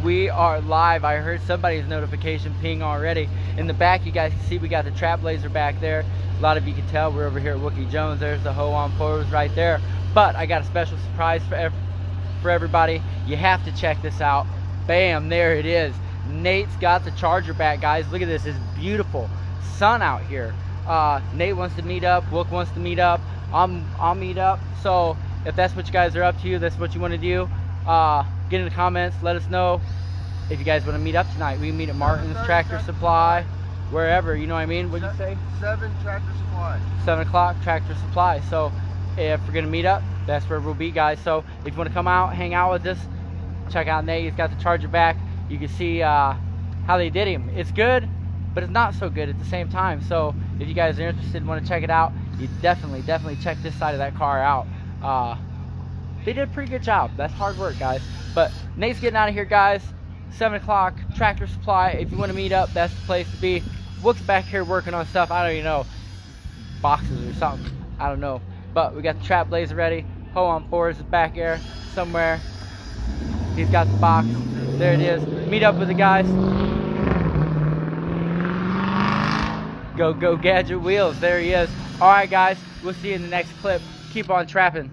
we are live. I heard somebody's notification ping already. In the back, you guys can see we got the trap blazer back there. A lot of you can tell we're over here at Wookie Jones. There's the hoe on pose right there. But I got a special surprise for everybody. You have to check this out. Bam, there it is. Nate's got the charger back, guys. Look at this. It's beautiful. Sun out here. Nate wants to meet up. Wook wants to meet up. I'll meet up. So if that's what you guys are up to, that's what you want to do, get in the comments. Let us know if you guys want to meet up tonight. We can meet at Martin's Tractor Supply, wherever. You know what I mean? What'd you say? 7 Tractor Supply. 7 o'clock Tractor Supply. So if we're gonna meet up, that's where we'll be, guys. So if you want to come out, hang out with us, check out Nate. He's got the charger back. You can see how they did him. It's good, but it's not so good at the same time. So if you guys are interested and want to check it out, you definitely check this side of that car out. They did a pretty good job. That's hard work, guys. But Nate's getting out of here, guys. 7 o'clock Tractor Supply. If you want to meet up, that's the place to be. Wook's back here working on stuff. I don't even know, boxes or something. I don't know. But we got the trap blazer ready. Hoe on fours is back there somewhere. He's got the box. There it is. Meet up with the guys. Go Gadget Wheels. There he is. All right, guys. We'll see you in the next clip. Keep on trapping.